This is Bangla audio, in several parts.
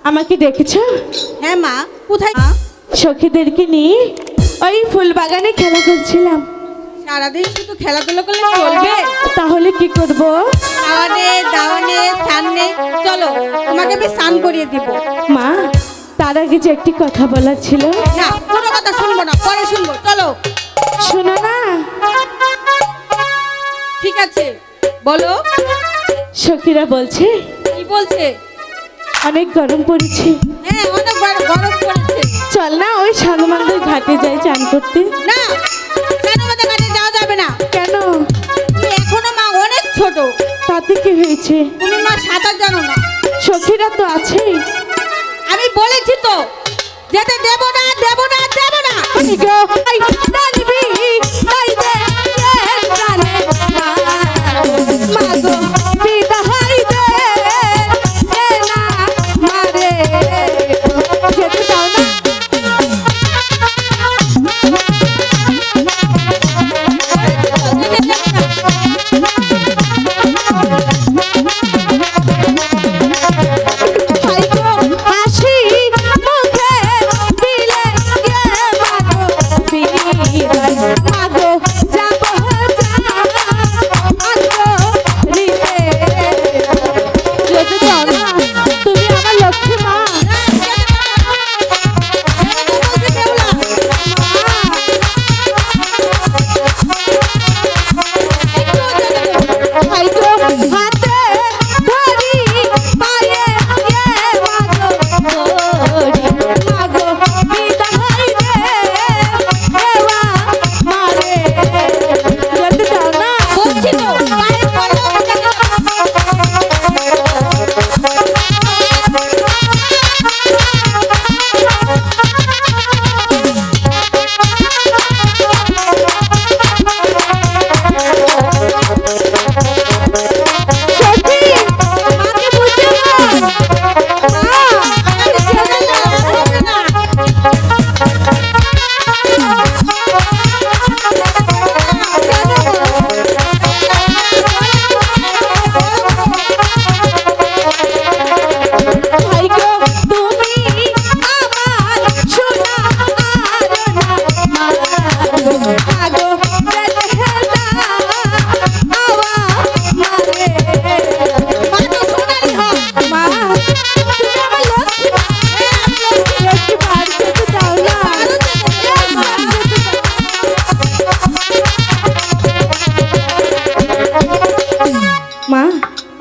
আমাকে দেখেছো? হ্যাঁ মা। কোথায়? সখীদেরকে নিয়ে ওই ফুল বাগানে খেলা করছিলাম। সারাদিন শুধু খেলাধুলো করলে চলবে? তাহলে কি করব? খাওয়ানে দাওয়ানে সামনে চলো, তোমাকে আমি স্নান করিয়ে দিব। মা, তার আগে যে একটি কথা বলার ছিল। না, কোনো কথা শুনবো না, পরে শুনবো। চলো। শোনো না। ঠিক আছে, বলো। সখীরা বলছে। কি বলছে? অনেক গরম পড়েছে। হ্যাঁ, অনেক গরম পড়েছে। চল না ওই সানুমানদের ঘাটে যাই চান করতে। না, সানুমানদের ঘাটে যাওয়া যাবে না। কেন? তুমি এখনো মা অনেক ছোট। তাতে কি হয়েছে? তুমি মা সাঁতার জানো না। সখীরা তো আছেই। আমি বলেছি তো যেতে দেব না, দেব না, দেব না।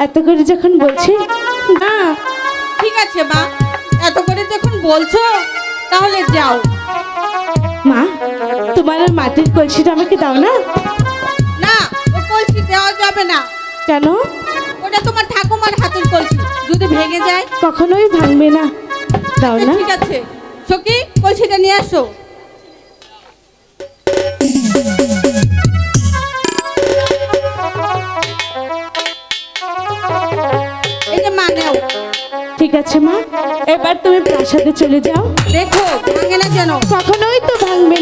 এত করে যখন বলছি না। ঠিক আছে মা, এত করে যখন বলছো তাহলে যাও। মা, তোমার আর মাটির কলসিটা আমাকে দাও না। না, ও কলসি দেওয়া যাবে না। কেন? ওটা তোমার ঠাকুমার হাতের কলসি, যদি ভেঙে যায়। কখনোই ভাঙবে না, দাও না। ঠিক আছে সখী, কলসিটা নিয়ে আসো। এই যে মা, নাও। ঠিক আছে মা, এবার তুমি প্রাসাদে চলে যাও। দেখো ভাঙে না যেন। কখনোই তো ভাঙবে